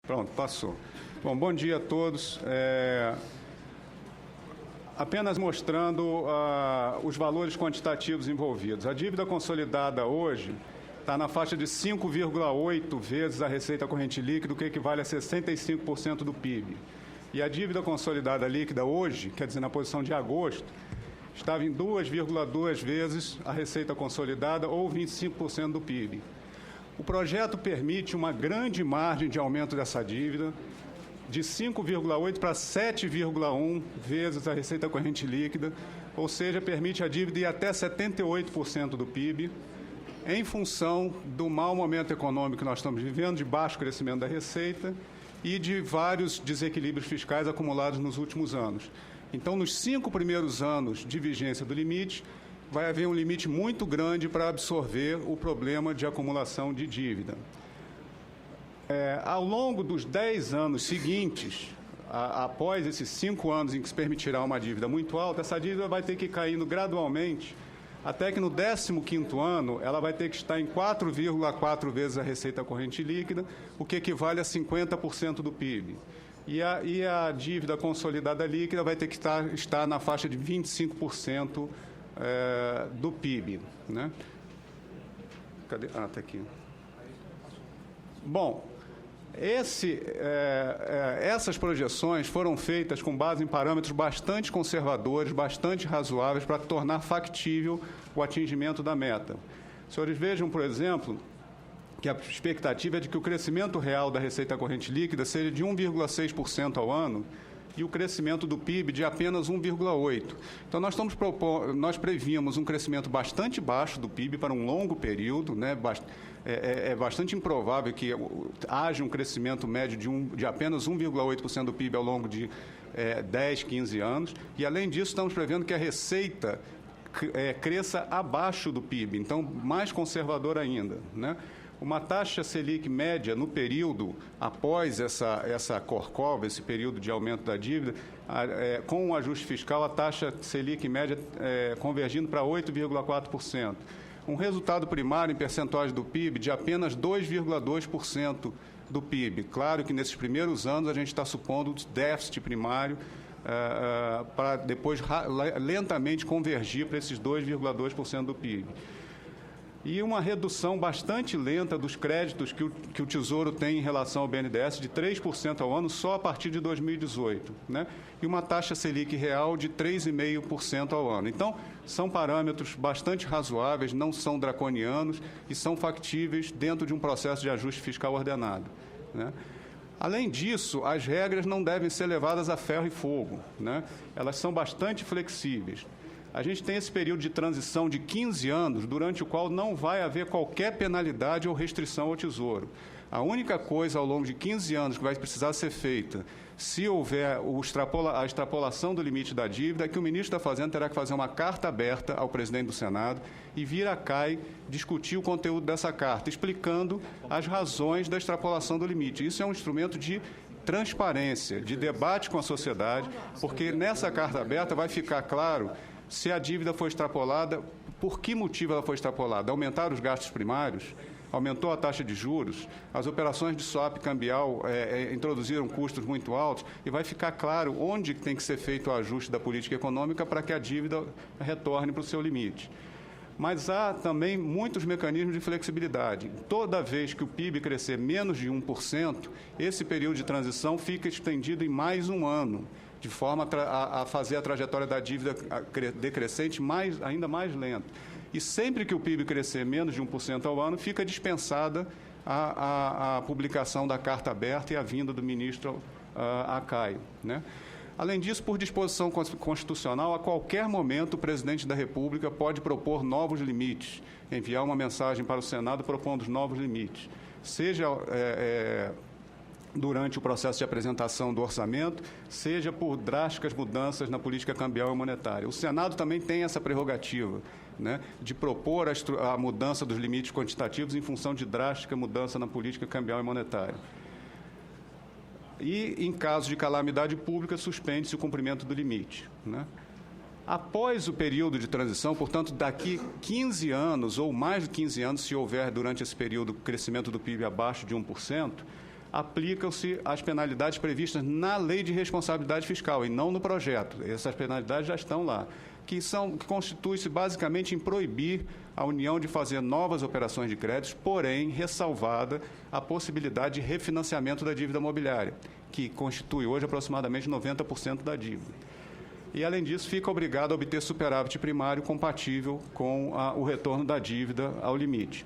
Pronto, passou. Bom dia a todos. Apenas mostrando os valores quantitativos envolvidos. A dívida consolidada hoje está na faixa de 5,8 vezes a receita corrente líquida, o que equivale a 65% do PIB. E a dívida consolidada líquida hoje, quer dizer, na posição de agosto, estava em 2,2 vezes a receita consolidada ou 25% do PIB. O projeto permite uma grande margem de aumento dessa dívida, de 5,8 para 7,1 vezes a receita corrente líquida, ou seja, permite a dívida ir até 78% do PIB, em função do mau momento econômico que nós estamos vivendo, de baixo crescimento da receita e de vários desequilíbrios fiscais acumulados nos últimos anos. Então, nos 5 primeiros anos de vigência do limite, vai haver um limite muito grande para absorver o problema de acumulação de dívida. Ao longo dos 10 anos seguintes, após esses 5 anos em que se permitirá uma dívida muito alta, essa dívida vai ter que ir caindo gradualmente, até que no 15º ano ela vai ter que estar em 4,4 vezes a receita corrente líquida, o que equivale a 50% do PIB. E a dívida consolidada líquida vai ter que estar na faixa de 25% do PIB. Né? Cadê? Está aqui. Bom, essas projeções foram feitas com base em parâmetros bastante conservadores, bastante razoáveis, para tornar factível o atingimento da meta. Os senhores vejam, por exemplo, que a expectativa é de que o crescimento real da receita corrente líquida seja de 1,6% ao ano e o crescimento do PIB de apenas 1,8%. Então, nós prevíamos um crescimento bastante baixo do PIB para um longo período, né? É bastante improvável que haja um crescimento médio de apenas 1,8% do PIB ao longo de 10, 15 anos. E, além disso, estamos prevendo que a receita cresça abaixo do PIB, então mais conservador ainda, né? Uma taxa Selic média no período após essa corcova, esse período de aumento da dívida, com o ajuste fiscal, a taxa Selic média convergindo para 8,4%. Um resultado primário em percentuais do PIB de apenas 2,2% do PIB. Claro que nesses primeiros anos a gente está supondo déficit primário para depois lentamente convergir para esses 2,2% do PIB. E uma redução bastante lenta dos créditos que o Tesouro tem em relação ao BNDES, de 3% ao ano, só a partir de 2018, né? E uma taxa Selic real de 3,5% ao ano. Então, são parâmetros bastante razoáveis, não são draconianos e são factíveis dentro de um processo de ajuste fiscal ordenado, né? Além disso, as regras não devem ser levadas a ferro e fogo, né? Elas são bastante flexíveis. A gente tem esse período de transição de 15 anos, durante o qual não vai haver qualquer penalidade ou restrição ao Tesouro. A única coisa ao longo de 15 anos que vai precisar ser feita, se houver a extrapolação do limite da dívida, é que o ministro da Fazenda terá que fazer uma carta aberta ao presidente do Senado e vir à CAI discutir o conteúdo dessa carta, explicando as razões da extrapolação do limite. Isso é um instrumento de transparência, de debate com a sociedade, porque nessa carta aberta vai ficar claro se a dívida foi extrapolada, por que motivo ela foi extrapolada? Aumentaram os gastos primários? Aumentou a taxa de juros? As operações de swap cambial introduziram custos muito altos? E vai ficar claro onde tem que ser feito o ajuste da política econômica para que a dívida retorne para o seu limite. Mas há também muitos mecanismos de flexibilidade. Toda vez que o PIB crescer menos de 1%, esse período de transição fica estendido em mais um ano, de forma a fazer a trajetória da dívida decrescente ainda mais lenta. E sempre que o PIB crescer menos de 1% ao ano, fica dispensada a publicação da carta aberta e a vinda do ministro à CAI, né? Além disso, por disposição constitucional, a qualquer momento o presidente da República pode propor novos limites, enviar uma mensagem para o Senado propondo os novos limites, seja durante o processo de apresentação do orçamento, seja por drásticas mudanças na política cambial e monetária. O Senado também tem essa prerrogativa, né, de propor a mudança dos limites quantitativos em função de drástica mudança na política cambial e monetária. E, em caso de calamidade pública, suspende-se o cumprimento do limite, né? Após o período de transição, portanto, daqui 15 anos ou mais de 15 anos, se houver durante esse período crescimento do PIB abaixo de 1%, aplicam-se as penalidades previstas na Lei de Responsabilidade Fiscal e não no projeto. Essas penalidades já estão lá, que constitui-se basicamente em proibir a União de fazer novas operações de créditos, porém ressalvada a possibilidade de refinanciamento da dívida mobiliária, que constitui hoje aproximadamente 90% da dívida. E, além disso, fica obrigado a obter superávit primário compatível com o retorno da dívida ao limite.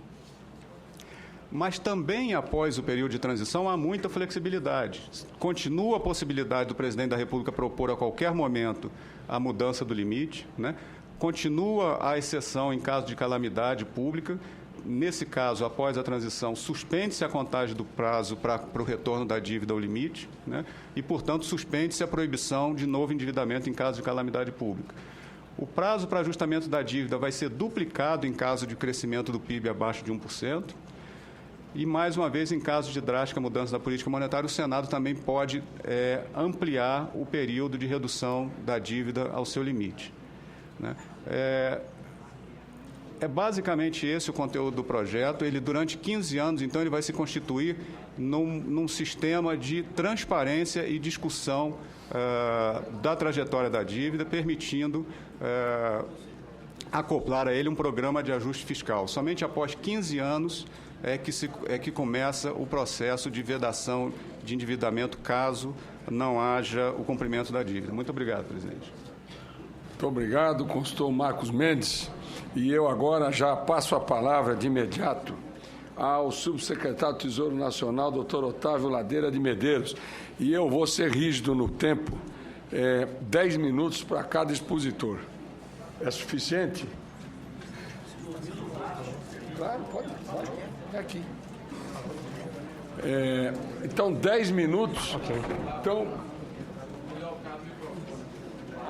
Mas também, após o período de transição, há muita flexibilidade. Continua a possibilidade do presidente da República propor a qualquer momento a mudança do limite, né? Continua a exceção em caso de calamidade pública. Nesse caso, após a transição, suspende-se a contagem do prazo para o retorno da dívida ao limite, né? E, portanto, suspende-se a proibição de novo endividamento em caso de calamidade pública. O prazo para ajustamento da dívida vai ser duplicado em caso de crescimento do PIB abaixo de 1%. E, mais uma vez, em caso de drástica mudança da política monetária, o Senado também pode ampliar o período de redução da dívida ao seu limite, né? É basicamente esse o conteúdo do projeto. Ele, durante 15 anos, então, ele vai se constituir num sistema de transparência e discussão da trajetória da dívida, permitindo acoplar a ele um programa de ajuste fiscal. Somente após 15 anos é que começa o processo de vedação de endividamento, caso não haja o cumprimento da dívida. Muito obrigado, presidente. Muito obrigado, consultor Marcos Mendes. E eu agora já passo a palavra de imediato ao subsecretário do Tesouro Nacional, doutor Otávio Ladeira de Medeiros. E eu vou ser rígido no tempo, 10 minutos para cada expositor. É suficiente? Claro, pode. É aqui. Então, 10 minutos. Okay. Então,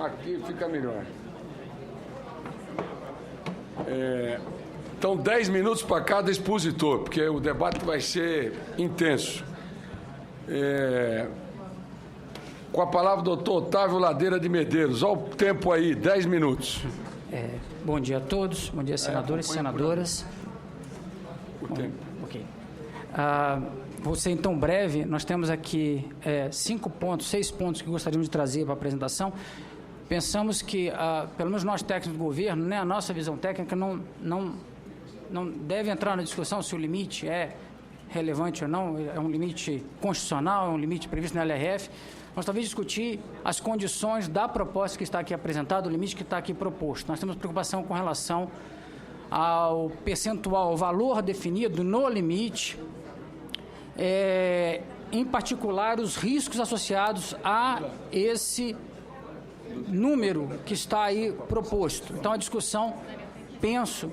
aqui fica melhor. Então, 10 minutos para cada expositor, porque o debate vai ser intenso. Com a palavra, doutor Otávio Ladeira de Medeiros. Olha o tempo aí, 10 minutos. Bom dia a todos, bom dia, senadores e senadoras. O tempo. Ok. Vou ser, então, breve. Nós temos aqui 6 pontos que gostaríamos de trazer para a apresentação. Pensamos que, pelo menos nós técnicos do governo, né, a nossa visão técnica não deve entrar na discussão se o limite é relevante ou não, é um limite constitucional, é um limite previsto na LRF. Nós talvez discutir as condições da proposta que está aqui apresentada, o limite que está aqui proposto. Nós temos preocupação com relação ao percentual, ao valor definido no limite, em particular os riscos associados a esse número que está aí proposto. Então, a discussão, penso,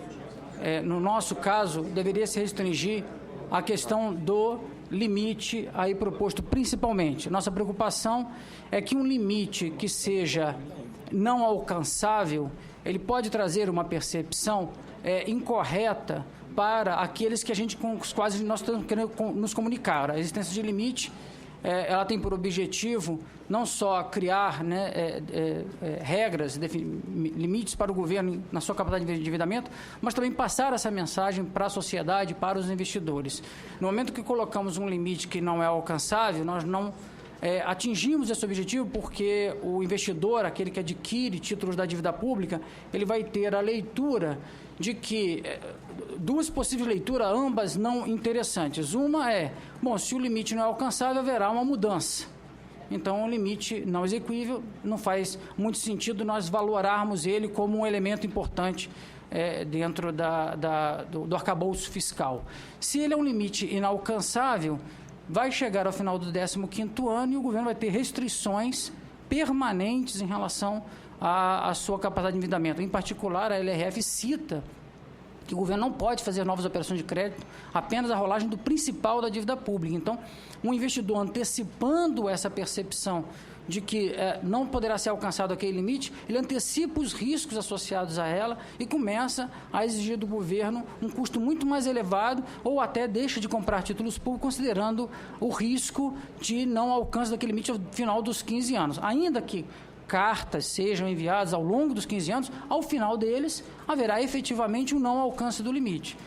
no nosso caso, deveria se restringir à questão do limite aí proposto principalmente. Nossa preocupação é que um limite que seja não alcançável, ele pode trazer uma percepção incorreta para aqueles que com os quais nós estamos querendo nos comunicar. A existência de limite, ela tem por objetivo não só criar, né, regras, limites para o governo na sua capacidade de endividamento, mas também passar essa mensagem para a sociedade, para os investidores. No momento que colocamos um limite que não é alcançável, nós não atingimos esse objetivo, porque o investidor, aquele que adquire títulos da dívida pública, ele vai ter a leitura de que duas possíveis leituras, ambas não interessantes. Uma se o limite não é alcançável, haverá uma mudança. Então, o limite não execuível, não faz muito sentido nós valorarmos ele como um elemento importante dentro do arcabouço fiscal. Se ele é um limite inalcançável, vai chegar ao final do 15º ano e o governo vai ter restrições permanentes em relação à sua capacidade de endividamento. Em particular, a LRF cita que o governo não pode fazer novas operações de crédito, apenas a rolagem do principal da dívida pública. Então, um investidor antecipando essa percepção de que não poderá ser alcançado aquele limite, ele antecipa os riscos associados a ela e começa a exigir do governo um custo muito mais elevado ou até deixa de comprar títulos públicos, considerando o risco de não alcance daquele limite ao final dos 15 anos. Ainda que cartas sejam enviadas ao longo dos 15 anos, ao final deles haverá efetivamente um não alcance do limite.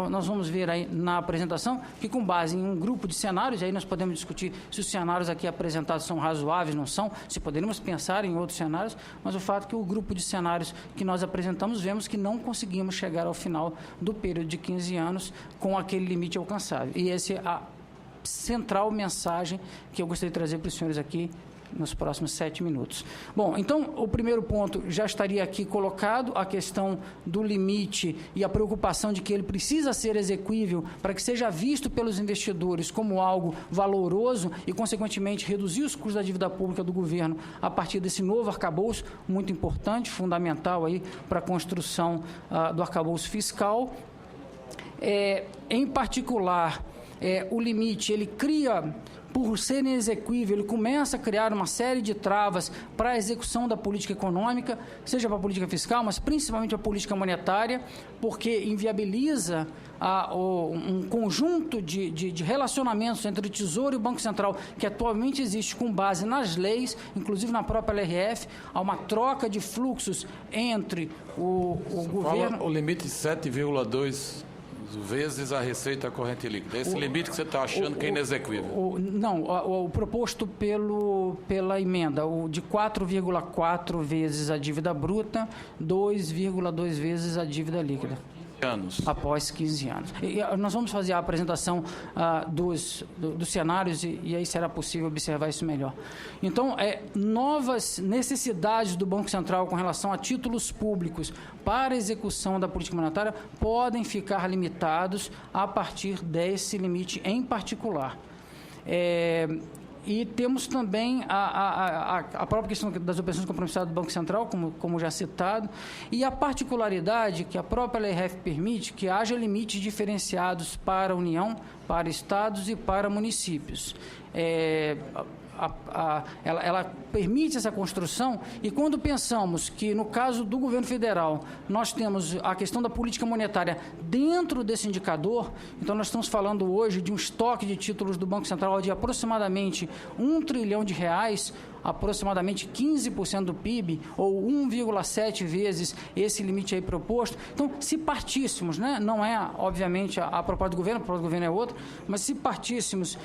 nós vamos ver aí na apresentação que, com base em um grupo de cenários, aí nós podemos discutir se os cenários aqui apresentados são razoáveis, não são, se poderíamos pensar em outros cenários, mas o fato é que o grupo de cenários que nós apresentamos, vemos que não conseguimos chegar ao final do período de 15 anos com aquele limite alcançável. E essa é a central mensagem que eu gostaria de trazer para os senhores aqui nos próximos 7 minutos. Bom, então, o primeiro ponto já estaria aqui colocado, a questão do limite e a preocupação de que ele precisa ser exequível para que seja visto pelos investidores como algo valoroso e, consequentemente, reduzir os custos da dívida pública do governo a partir desse novo arcabouço, muito importante, fundamental aí para a construção do arcabouço fiscal. Em particular, o limite, ele cria, por ser inexequível, ele começa a criar uma série de travas para a execução da política econômica, seja para a política fiscal, mas principalmente a política monetária, porque inviabiliza um conjunto de relacionamentos entre o Tesouro e o Banco Central, que atualmente existe com base nas leis, inclusive na própria LRF, há uma troca de fluxos entre o governo... Fala o limite de 7,2 vezes a receita corrente líquida. Esse limite que você está achando que é inexequível. Não, o proposto pela emenda, o de 4,4 vezes a dívida bruta, 2,2 vezes a dívida líquida. Anos. Após 15 anos. E nós vamos fazer a apresentação dos cenários e aí será possível observar isso melhor. Então, novas necessidades do Banco Central com relação a títulos públicos para a execução da política monetária podem ficar limitados a partir desse limite em particular. E temos também a própria questão das operações compromissadas do Banco Central, como já citado, e a particularidade que a própria LRF permite que haja limites diferenciados para a União, para estados e para municípios. Ela permite essa construção, e quando pensamos que, no caso do governo federal, nós temos a questão da política monetária dentro desse indicador, então nós estamos falando hoje de um estoque de títulos do Banco Central de aproximadamente R$1 trilhão, aproximadamente 15% do PIB, ou 1,7 vezes esse limite aí proposto. Então, se partíssemos, né, não é, obviamente, a proposta do governo, a proposta do governo é outra, mas se partíssemos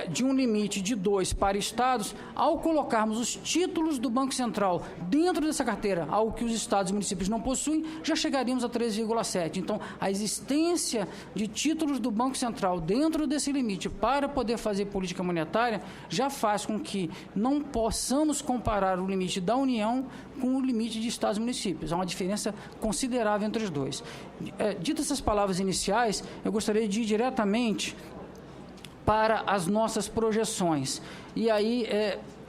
de um limite de 2 para estados, ao colocarmos os títulos do Banco Central dentro dessa carteira, algo que os estados e municípios não possuem, já chegaríamos a 3,7. Então, a existência de títulos do Banco Central dentro desse limite para poder fazer política monetária já faz com que não possamos comparar o limite da União com o limite de estados e municípios. Há uma diferença considerável entre os dois. Ditas essas palavras iniciais, eu gostaria de ir diretamente para as nossas projeções. E aí,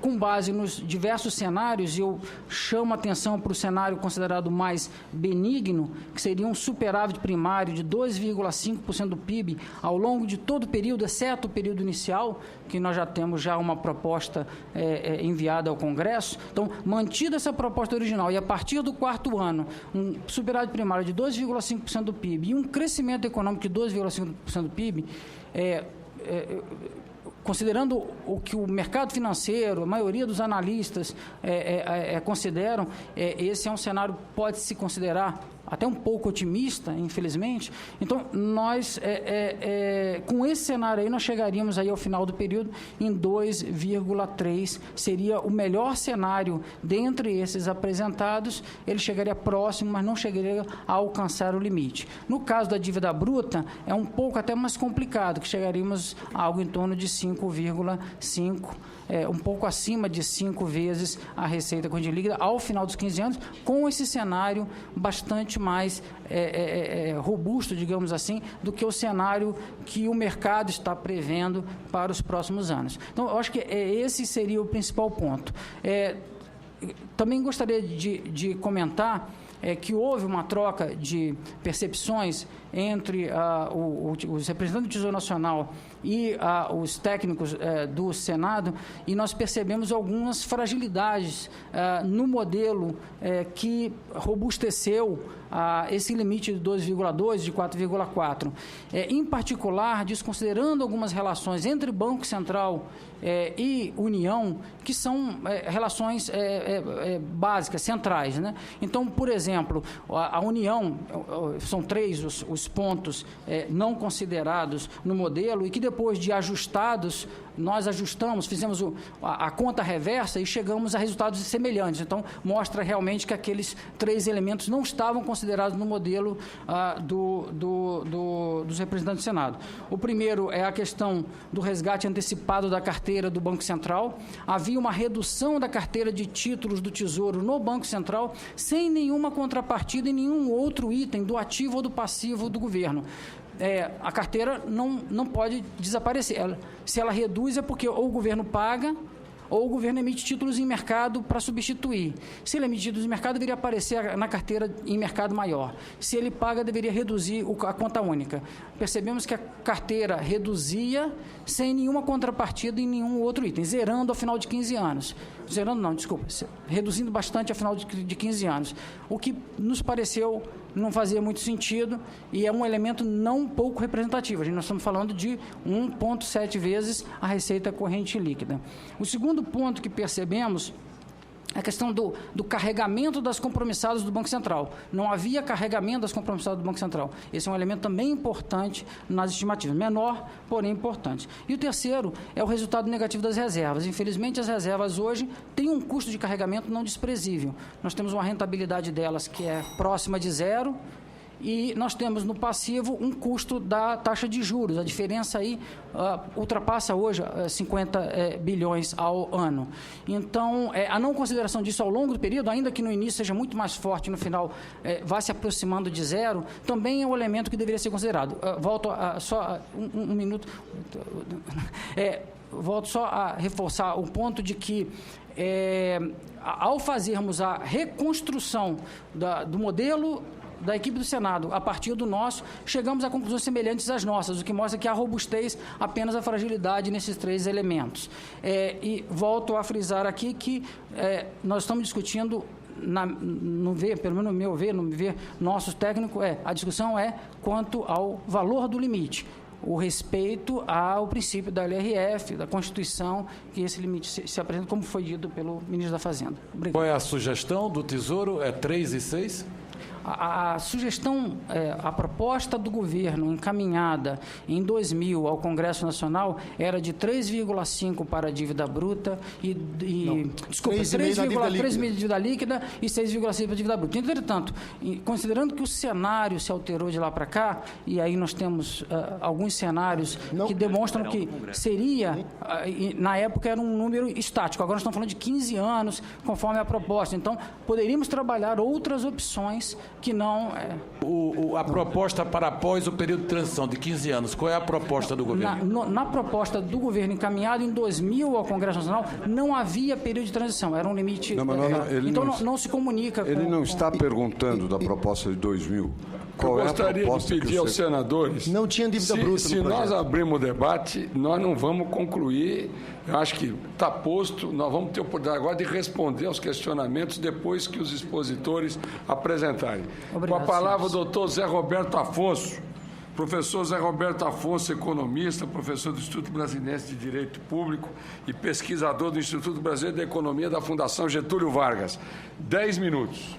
com base nos diversos cenários, eu chamo a atenção para o cenário considerado mais benigno, que seria um superávit primário de 2,5% do PIB ao longo de todo o período, exceto o período inicial, que nós já temos uma proposta enviada ao Congresso. Então, mantida essa proposta original e a partir do 4º ano, um superávit primário de 2,5% do PIB e um crescimento econômico de 2,5% do PIB, considerando o que o mercado financeiro, a maioria dos analistas consideram, esse é um cenário que pode se considerar até um pouco otimista, infelizmente. Então, nós, com esse cenário aí, nós chegaríamos aí ao final do período em 2,3, seria o melhor cenário dentre esses apresentados. Ele chegaria próximo, mas não chegaria a alcançar o limite. No caso da dívida bruta, é um pouco até mais complicado, que chegaríamos a algo em torno de 5,5, um pouco acima de 5 vezes a receita corrente líquida ao final dos 15 anos, com esse cenário bastante mais robusto, digamos assim, do que o cenário que o mercado está prevendo para os próximos anos. Então, eu acho que esse seria o principal ponto. Também gostaria de comentar que houve uma troca de percepções entre os representantes do Tesouro Nacional e os técnicos do Senado, e nós percebemos algumas fragilidades no modelo que robusteceu esse limite de 2,2, de 4,4. Em particular, desconsiderando algumas relações entre Banco Central e União, que são relações básicas, centrais, né? Então, por exemplo, a União, são 3 os os pontos não considerados no modelo e que depois de ajustados, nós ajustamos, fizemos a conta reversa e chegamos a resultados semelhantes. Então, mostra realmente que aqueles 3 elementos não estavam considerados no modelo dos representantes do Senado. O primeiro é a questão do resgate antecipado da carteira do Banco Central. Havia uma redução da carteira de títulos do Tesouro no Banco Central sem nenhuma contrapartida em nenhum outro item do ativo ou do passivo do governo. A carteira não pode desaparecer. Se ela reduz é porque ou o governo paga ou o governo emite títulos em mercado para substituir. Se ele emite títulos em mercado, deveria aparecer na carteira em mercado maior. Se ele paga, deveria reduzir a conta única. Percebemos que a carteira reduzia sem nenhuma contrapartida em nenhum outro item, zerando ao final de 15 anos. Reduzindo bastante ao final de 15 anos. O que nos pareceu não fazia muito sentido e é um elemento não pouco representativo. Nós estamos falando de 1,7 vezes a receita corrente líquida. O segundo ponto que percebemos é a questão do carregamento das compromissadas do Banco Central. Não havia carregamento das compromissadas do Banco Central. Esse é um elemento também importante nas estimativas. Menor, porém importante. E o terceiro é o resultado negativo das reservas. Infelizmente, as reservas hoje têm um custo de carregamento não desprezível. Nós temos uma rentabilidade delas que é próxima de zero, e nós temos no passivo um custo da taxa de juros. A diferença aí ultrapassa hoje 50 bilhões ao ano. Então, a não consideração disso ao longo do período, ainda que no início seja muito mais forte, no final vá se aproximando de zero, também é um elemento que deveria ser considerado. Volto só um minuto. Volto só a reforçar o ponto de que ao fazermos a reconstrução do modelo da equipe do Senado, a partir do nosso, chegamos a conclusões semelhantes às nossas, o que mostra que há robustez, apenas a fragilidade nesses 3 elementos. E volto a frisar aqui que nós estamos discutindo, pelo menos no meu ver, no ver nosso técnico, a discussão é quanto ao valor do limite. O respeito ao princípio da LRF, da Constituição, que esse limite se apresenta, como foi dito pelo ministro da Fazenda. Obrigado. Qual é a sugestão do Tesouro? É 3 e 6? A sugestão, a proposta do governo encaminhada em 2000 ao Congresso Nacional era de 3,5 para a dívida bruta desculpa, 3,3 de dívida líquida e 6,6 para a dívida bruta. Entretanto, considerando que o cenário se alterou de lá para cá, e aí nós temos alguns cenários que demonstram que seria, na época era um número estático, agora nós estamos falando de 15 anos, conforme a proposta. Então, poderíamos trabalhar outras opções que não... A proposta para após o período de transição de 15 anos, qual é a proposta do governo? Na proposta do governo encaminhado em 2000 ao Congresso Nacional, não havia período de transição, era um limite... Não se comunica com... Ele não está perguntando da proposta de 2000. Qual é a proposta? Eu gostaria de pedir aos senadores... Não tinha dívida bruta no projeto. Se nós abrirmos o debate, nós não vamos concluir. Eu acho que está posto, nós vamos ter a oportunidade agora de responder aos questionamentos depois que os expositores apresentarem. Obrigado, com a palavra o doutor Zé Roberto Afonso. Professor Zé Roberto Afonso, economista, professor do Instituto Brasileiro de Direito Público e pesquisador do Instituto Brasileiro de Economia da Fundação Getúlio Vargas. 10 minutos.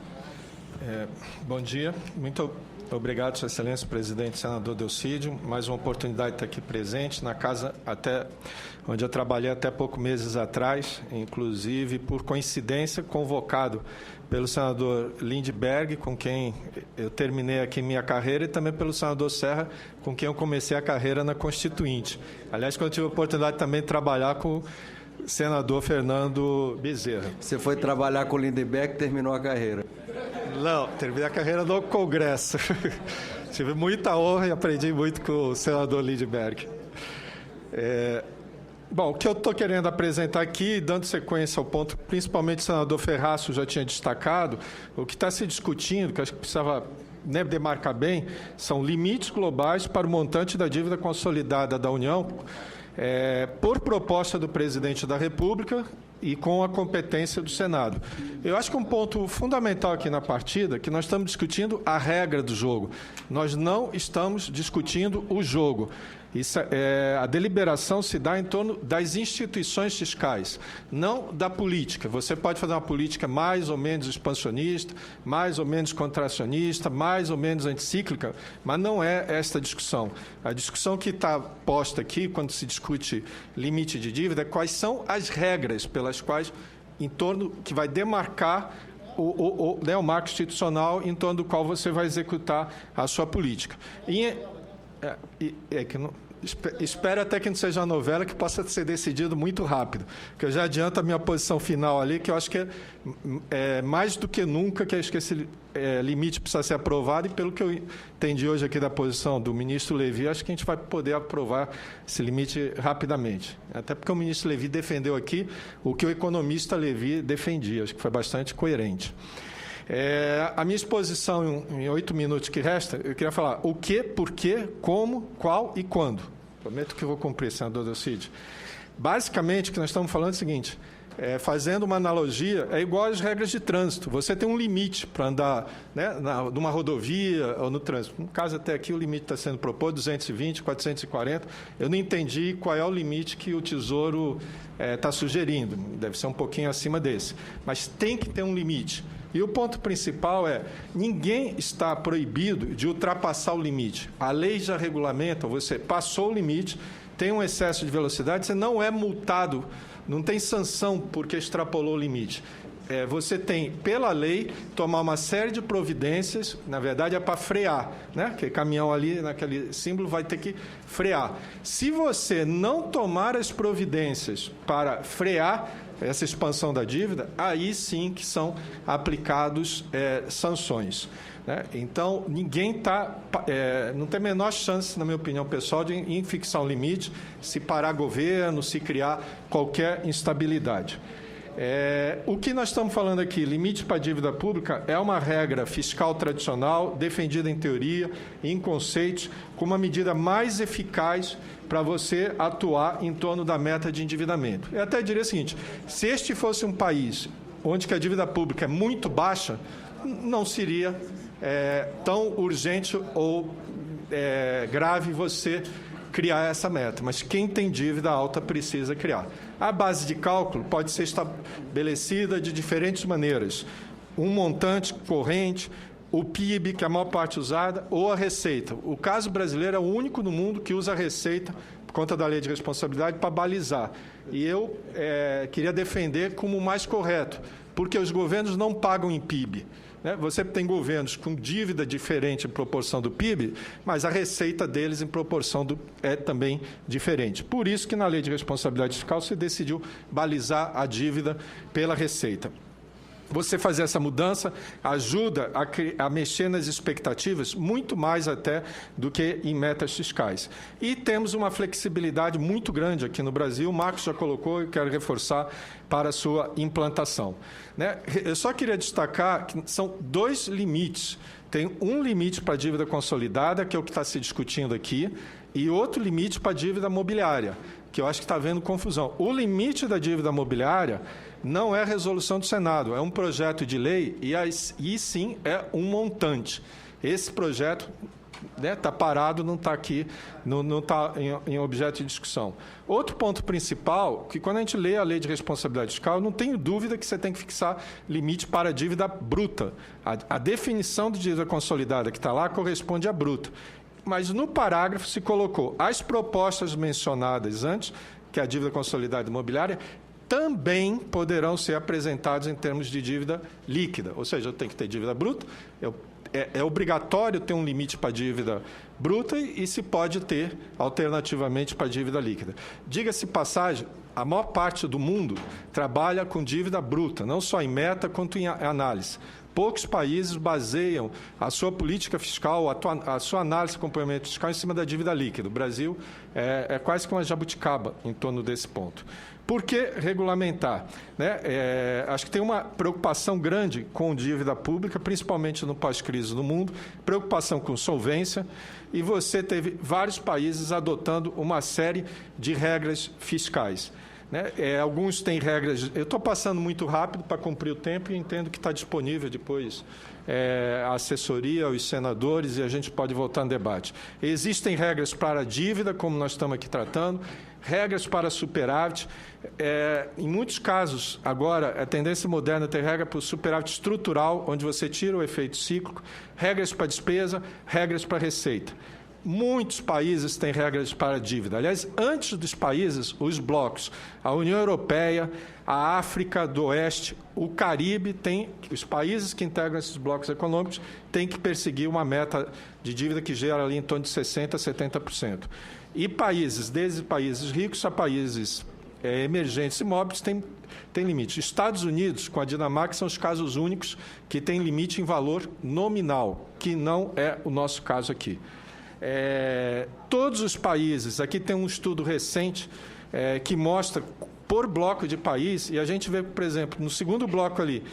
Bom dia. Muito obrigado, Sua Excelência, presidente, senador Delcídio. Mais uma oportunidade de estar aqui presente na casa onde eu trabalhei até poucos meses atrás, inclusive, por coincidência, convocado pelo senador Lindbergh, com quem eu terminei aqui minha carreira, e também pelo senador Serra, com quem eu comecei a carreira na Constituinte. Aliás, quando eu tive a oportunidade também de trabalhar com o senador Fernando Bezerra. Você foi trabalhar com o Lindbergh e terminou a carreira? Não, terminei a carreira no Congresso. Tive muita honra e aprendi muito com o senador Lindbergh. Bom, o que eu estou querendo apresentar aqui, dando sequência ao ponto, principalmente o senador Ferraço já tinha destacado, o que está se discutindo, que acho que precisava demarcar bem, são limites globais para o montante da dívida consolidada da União, por proposta do presidente da República, e com a competência do Senado. Eu acho que um ponto fundamental aqui na partida é que nós estamos discutindo a regra do jogo. Nós não estamos discutindo o jogo. A deliberação se dá em torno das instituições fiscais, não da política. Você pode fazer uma política mais ou menos expansionista, mais ou menos contracionista, mais ou menos anticíclica, mas não é esta discussão. A discussão que está posta aqui, quando se discute limite de dívida, é quais são as regras pelas quais, em torno, que vai demarcar o marco institucional em torno do qual você vai executar a sua política. Espero até que não seja uma novela que possa ser decidido muito rápido, porque eu já adianto a minha posição final ali, que eu acho que é mais do que nunca que esse limite precisa ser aprovado, e pelo que eu entendi hoje aqui da posição do ministro Levi, acho que a gente vai poder aprovar esse limite rapidamente. Até porque o ministro Levi defendeu aqui o que o economista Levi defendia, acho que foi bastante coerente. A minha exposição, em 8 minutos que resta, eu queria falar o que, por quê, como, qual e quando. Prometo que eu vou cumprir, senador Delcídio. Basicamente, o que nós estamos falando é o seguinte, fazendo uma analogia, é igual às regras de trânsito. Você tem um limite para andar, né, numa rodovia ou no trânsito. No caso, até aqui, o limite está sendo proposto, 220, 440. Eu não entendi qual é o limite que o Tesouro está sugerindo. Deve ser um pouquinho acima desse. Mas tem que ter um limite. E o ponto principal é, ninguém está proibido de ultrapassar o limite. A lei já regulamenta, você passou o limite, tem um excesso de velocidade, você não é multado, não tem sanção porque extrapolou o limite. Você tem, pela lei, tomar uma série de providências, na verdade é para frear, né? Porque caminhão ali, naquele símbolo, vai ter que frear. Se você não tomar as providências para frear essa expansão da dívida, aí sim que são aplicados sanções, né? Então, ninguém não tem a menor chance, na minha opinião pessoal, em fixar um limite, se parar governo, se criar qualquer instabilidade. O que nós estamos falando aqui, limite para a dívida pública, é uma regra fiscal tradicional, defendida em teoria, em conceitos, com uma medida mais eficaz para você atuar em torno da meta de endividamento. Eu até diria o seguinte, se este fosse um país onde que a dívida pública é muito baixa, não seria tão urgente ou grave você criar essa meta, mas quem tem dívida alta precisa criar. A base de cálculo pode ser estabelecida de diferentes maneiras. Um montante corrente, o PIB, que é a maior parte usada, ou a receita. O caso brasileiro é o único no mundo que usa a receita, por conta da lei de responsabilidade, para balizar. E eu queria defender como o mais correto, porque os governos não pagam em PIB. Você tem governos com dívida diferente em proporção do PIB, mas a receita deles em proporção é também diferente. Por isso que na lei de responsabilidade fiscal se decidiu balizar a dívida pela receita. Você fazer essa mudança ajuda a mexer nas expectativas muito mais até do que em metas fiscais. E temos uma flexibilidade muito grande aqui no Brasil, o Marcos já colocou e quero reforçar para a sua implantação. Eu só queria destacar que são 2 limites. Tem um limite para a dívida consolidada, que é o que está se discutindo aqui, e outro limite para a dívida mobiliária, que eu acho que está havendo confusão. O limite da dívida mobiliária não é resolução do Senado, é um projeto de lei e sim é um montante. Esse projeto está parado, não está aqui, não está em objeto de discussão. Outro ponto principal, que quando a gente lê a lei de responsabilidade fiscal, eu não tenho dúvida que você tem que fixar limite para a dívida bruta. A definição de dívida consolidada que está lá corresponde à bruta. Mas no parágrafo se colocou as propostas mencionadas antes, que é a dívida consolidada imobiliária, também poderão ser apresentados em termos de dívida líquida. Ou seja, eu tenho que ter dívida bruta, é obrigatório ter um limite para a dívida bruta e se pode ter, alternativamente, para a dívida líquida. Diga-se passagem, a maior parte do mundo trabalha com dívida bruta, não só em meta, quanto em análise. Poucos países baseiam a sua política fiscal, a sua análise de acompanhamento fiscal em cima da dívida líquida. O Brasil é quase que uma jabuticaba em torno desse ponto. Por que regulamentar? Acho que tem uma preocupação grande com dívida pública, principalmente no pós-crise no mundo, preocupação com solvência, e você teve vários países adotando uma série de regras fiscais. né? Alguns têm regras... Eu estou passando muito rápido para cumprir o tempo e entendo que está disponível depois a assessoria, os senadores, e a gente pode voltar no debate. Existem regras para a dívida, como nós estamos aqui tratando, regras para superávit. Em muitos casos, agora, a tendência moderna é ter regra para o superávit estrutural, onde você tira o efeito cíclico, regras para despesa, regras para receita. Muitos países têm regras para a dívida. Aliás, antes dos países, os blocos, a União Europeia, a África do Oeste, o Caribe, os países que integram esses blocos econômicos têm que perseguir uma meta de dívida que gera ali em torno de 60% a 70%. E países, desde países ricos a países emergentes e móveis, tem limite. Estados Unidos, com a Dinamarca, são os casos únicos que têm limite em valor nominal, que não é o nosso caso aqui. Todos os países, aqui tem um estudo recente que mostra por bloco de país, e a gente vê, por exemplo, no segundo bloco ali,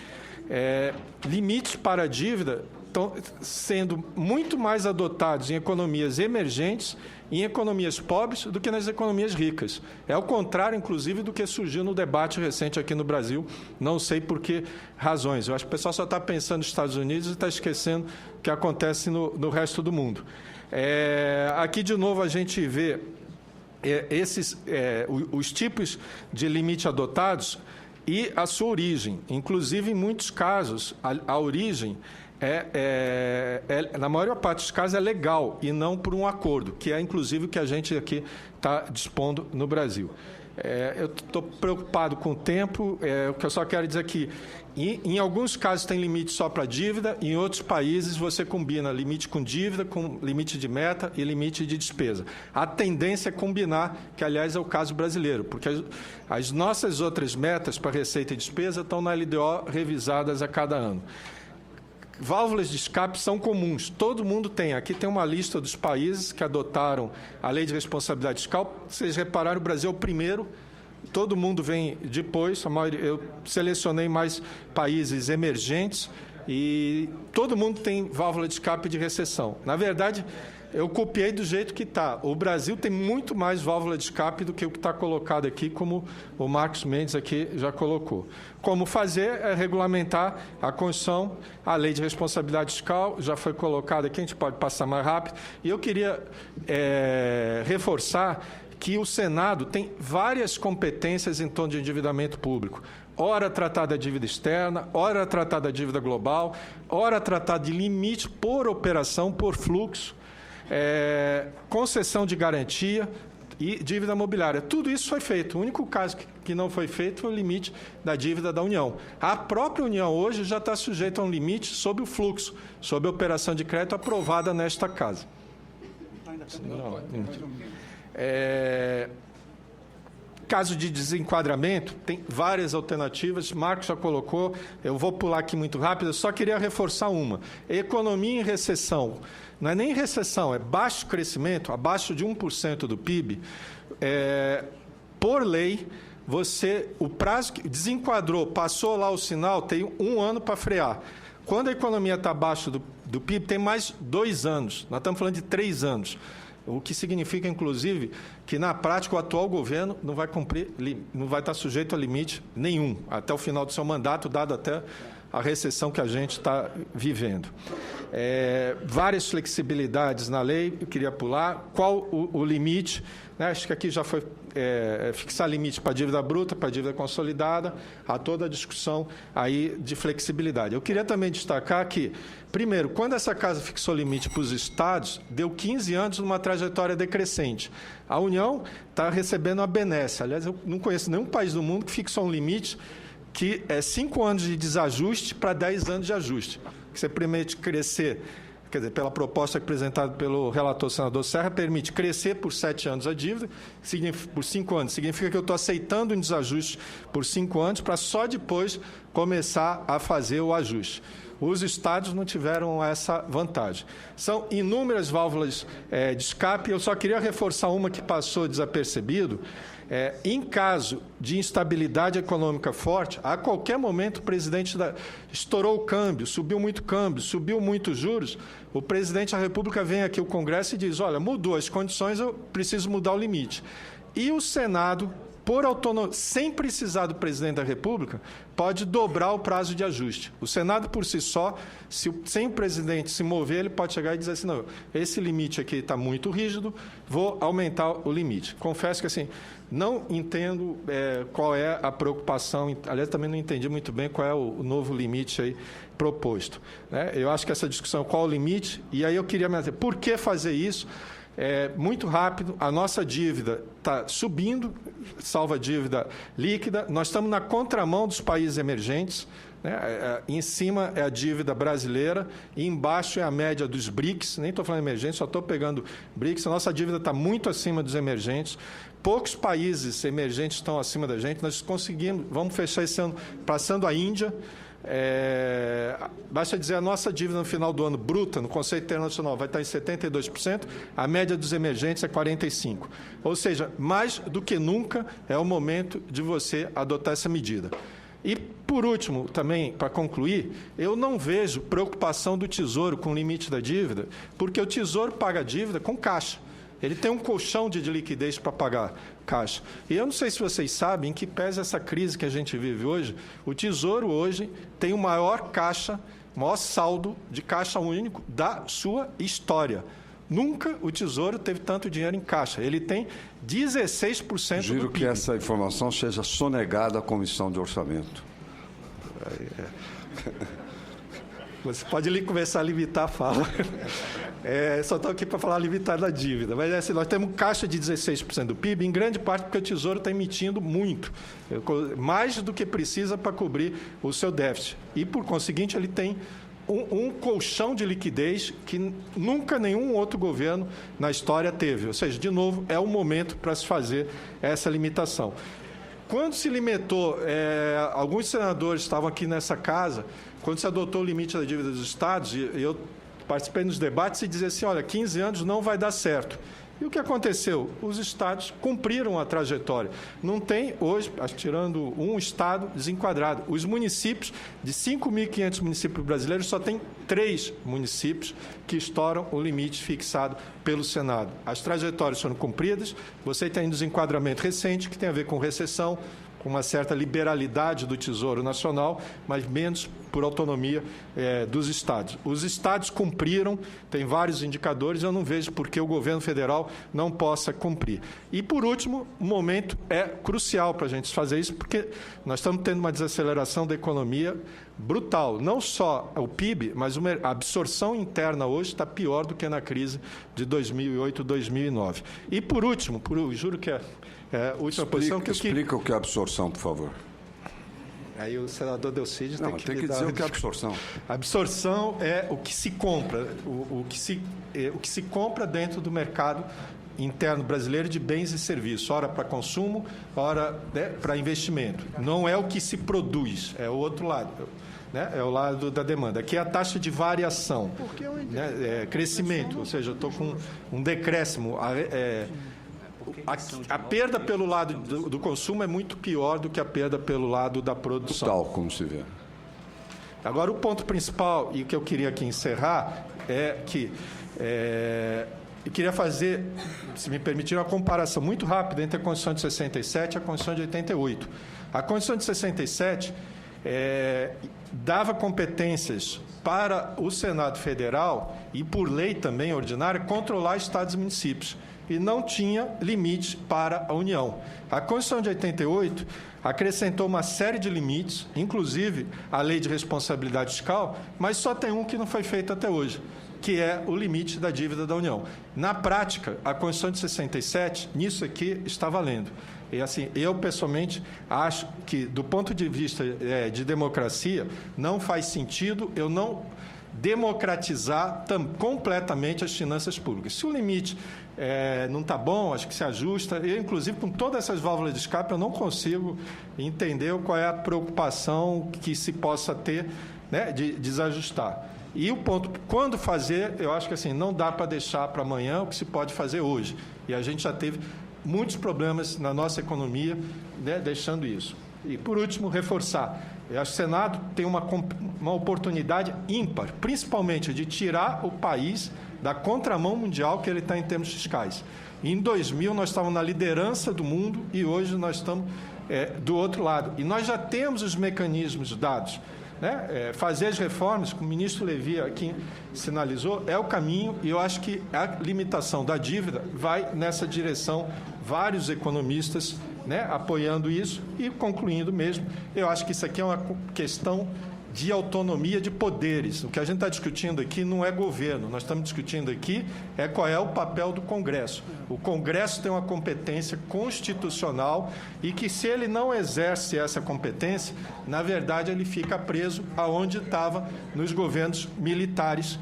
limites para a dívida estão sendo muito mais adotados em economias emergentes, em economias pobres, do que nas economias ricas. É o contrário, inclusive, do que surgiu no debate recente aqui no Brasil. Não sei por que razões. Eu acho que o pessoal só está pensando nos Estados Unidos e está esquecendo o que acontece no resto do mundo. Aqui, de novo, a gente vê os tipos de limite adotados e a sua origem. Inclusive, em muitos casos, a origem, na maior parte dos casos, é legal e não por um acordo, que é, inclusive, o que a gente aqui está dispondo no Brasil. Eu estou preocupado com o tempo, o que eu só quero dizer aqui, em alguns casos tem limite só para dívida, em outros países você combina limite com dívida, com limite de meta e limite de despesa. A tendência é combinar, que aliás é o caso brasileiro, porque as nossas outras metas para receita e despesa estão na LDO revisadas a cada ano. Válvulas de escape são comuns, todo mundo tem. Aqui tem uma lista dos países que adotaram a lei de responsabilidade fiscal. Vocês repararam, o Brasil é o primeiro, todo mundo vem depois. Eu selecionei mais países emergentes e todo mundo tem válvula de escape de recessão. Na verdade, eu copiei do jeito que está. O Brasil tem muito mais válvula de escape do que o que está colocado aqui, como o Marcos Mendes aqui já colocou. Como fazer é regulamentar a Constituição, a lei de responsabilidade fiscal, já foi colocada aqui, a gente pode passar mais rápido. E eu queria reforçar que o Senado tem várias competências em torno de endividamento público. Ora tratar da dívida externa, ora tratar da dívida global, ora tratar de limite por operação, por fluxo, concessão de garantia e dívida mobiliária. Tudo isso foi feito. O único caso que não foi feito foi o limite da dívida da União. A própria União hoje já está sujeita a um limite sobre o fluxo, sobre a operação de crédito aprovada nesta casa. Caso de desenquadramento, tem várias alternativas, Marcos já colocou, eu vou pular aqui muito rápido, eu só queria reforçar uma. Economia em recessão, não é nem recessão, é baixo crescimento, abaixo de 1% do PIB, por lei, o prazo que desenquadrou, passou lá o sinal, tem 1 ano para frear. Quando a economia está abaixo do PIB, tem mais 2 anos, nós estamos falando de 3 anos. O que significa, inclusive, que, na prática, o atual governo não vai estar sujeito a limite nenhum, até o final do seu mandato, dado até a recessão que a gente está vivendo. Várias flexibilidades na lei, eu queria pular. Qual o limite? Acho que aqui já foi fixar limite para a dívida bruta, para a dívida consolidada, há toda a discussão aí de flexibilidade. Eu queria também destacar que, primeiro, quando essa casa fixou limite para os estados, deu 15 anos numa trajetória decrescente. A União está recebendo a benesse. Aliás, eu não conheço nenhum país do mundo que fixou um limite que é 5 anos de desajuste para 10 anos de ajuste, que você permite crescer, quer dizer, pela proposta apresentada pelo relator senador Serra, permite crescer por 7 anos a dívida, por 5 anos. Significa que eu estou aceitando um desajuste por 5 anos para só depois começar a fazer o ajuste. Os estados não tiveram essa vantagem. São inúmeras válvulas de escape. Eu só queria reforçar uma que passou desapercebido. Em caso de instabilidade econômica forte, a qualquer momento o presidente estourou o câmbio, subiu muito os juros, o presidente da República vem aqui ao Congresso e diz, olha, mudou as condições, eu preciso mudar o limite. E o Senado sem precisar do presidente da República, pode dobrar o prazo de ajuste. O Senado, por si só, sem o presidente se mover, ele pode chegar e dizer assim, não, esse limite aqui está muito rígido, vou aumentar o limite. Confesso que, assim, não entendo qual é a preocupação, aliás, também não entendi muito bem qual é o novo limite aí proposto, né? Eu acho que essa discussão, qual o limite, e aí eu queria me dizer, por que fazer isso? Muito rápido, a nossa dívida está subindo, salvo a dívida líquida, nós estamos na contramão dos países emergentes, né? Em cima é a dívida brasileira, e embaixo é a média dos BRICS, nem estou falando emergente, só estou pegando BRICS, a nossa dívida está muito acima dos emergentes, poucos países emergentes estão acima da gente, nós conseguimos, vamos fechar esse ano passando a Índia. Basta dizer, a nossa dívida no final do ano bruta, no conceito internacional, vai estar em 72%, a média dos emergentes é 45%. Ou seja, mais do que nunca é o momento de você adotar essa medida. E, por último, também, para concluir, eu não vejo preocupação do Tesouro com o limite da dívida, porque o Tesouro paga a dívida com caixa. Ele tem um colchão de liquidez para pagar caixa. E eu não sei se vocês sabem, em que pese essa crise que a gente vive hoje, o Tesouro hoje tem o maior saldo de caixa único da sua história. Nunca o Tesouro teve tanto dinheiro em caixa. Ele tem 16% do PIB. Sugiro que essa informação seja sonegada à Comissão de Orçamento. Você pode começar a limitar a fala. Só estou aqui para falar limitar da dívida. Mas assim, nós temos caixa de 16% do PIB, em grande parte porque o Tesouro está emitindo muito, mais do que precisa para cobrir o seu déficit. E, por conseguinte, ele tem um colchão de liquidez que nunca nenhum outro governo na história teve. Ou seja, de novo, é o momento para se fazer essa limitação. Quando se limitou, alguns senadores estavam aqui nessa casa, quando se adotou o limite da dívida dos estados, e eu participei nos debates e dizia assim, olha, 15 anos não vai dar certo. E o que aconteceu? Os estados cumpriram a trajetória. Não tem hoje, tirando um estado desenquadrado. Os municípios, de 5.500 municípios brasileiros, só tem 3 municípios que estouram o limite fixado pelo Senado. As trajetórias foram cumpridas, você tem um desenquadramento recente, que tem a ver com recessão, com uma certa liberalidade do Tesouro Nacional, mas menos por autonomia dos estados. Os estados cumpriram, tem vários indicadores, eu não vejo por que o governo federal não possa cumprir. E, por último, o momento é crucial para a gente fazer isso, porque nós estamos tendo uma desaceleração da economia brutal. Não só o PIB, mas a absorção interna hoje está pior do que na crise de 2008, 2009. E, por último, juro que última posição que explica o que é absorção, por favor. Aí o senador Delcídio tem que dizer o que é absorção. Absorção é o que se compra, o que se compra dentro do mercado interno brasileiro de bens e serviços, ora para consumo, ora para investimento. Não é o que se produz, é o outro lado. É o lado da demanda. Aqui é a taxa de variação, crescimento, ou seja, eu estou com um decréscimo. A perda pelo lado do consumo é muito pior do que a perda pelo lado da produção. Tal como se vê. Agora, o ponto principal, e o que eu queria aqui encerrar, é que eu queria fazer, se me permitir, uma comparação muito rápida entre a Constituição de 67 e a Constituição de 88. A Constituição de 67 dava competências para o Senado Federal e, por lei também ordinária, controlar estados e municípios. E não tinha limite para a União. A Constituição de 88 acrescentou uma série de limites, inclusive a Lei de Responsabilidade Fiscal, mas só tem um que não foi feito até hoje, que é o limite da dívida da União. Na prática, a Constituição de 67, nisso aqui, está valendo. E, assim, eu, pessoalmente, acho que, do ponto de vista de democracia, não faz sentido eu não democratizar completamente as finanças públicas. Se o limite não está bom, acho que se ajusta. Eu, inclusive, com todas essas válvulas de escape, eu não consigo entender qual é a preocupação que se possa ter, né, de desajustar. E o ponto, quando fazer, eu acho que assim, não dá para deixar para amanhã o que se pode fazer hoje. E a gente já teve muitos problemas na nossa economia, né, deixando isso. E, por último, reforçar. Eu acho que o Senado tem uma oportunidade ímpar, principalmente de tirar o país da contramão mundial que ele está em termos fiscais. Em 2000, nós estávamos na liderança do mundo e hoje nós estamos do outro lado. E nós já temos os mecanismos dados. Né? Fazer as reformas, como o ministro Levi aqui sinalizou, é o caminho, e eu acho que a limitação da dívida vai nessa direção. Vários economistas, né, apoiando isso e concluindo mesmo. Eu acho que isso aqui é uma questão de autonomia de poderes. O que a gente está discutindo aqui não é governo, nós estamos discutindo aqui qual é o papel do Congresso. O Congresso tem uma competência constitucional e que, se ele não exerce essa competência, na verdade ele fica preso aonde estava nos governos militares,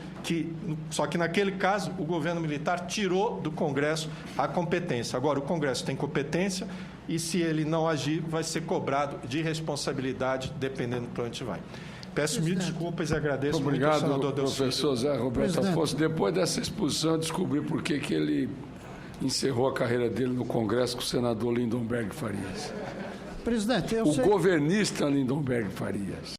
só que naquele caso o governo militar tirou do Congresso a competência. Agora o Congresso tem competência e, se ele não agir, vai ser cobrado de responsabilidade, dependendo para onde vai. Peço mil desculpas e agradeço muito ao senador Delcídio. Professor Zé Roberto Afonso. Depois dessa exposição, eu descobri por que ele encerrou a carreira dele no Congresso com o senador Lindomberg Farias. Presidente, governista Lindomberg Farias.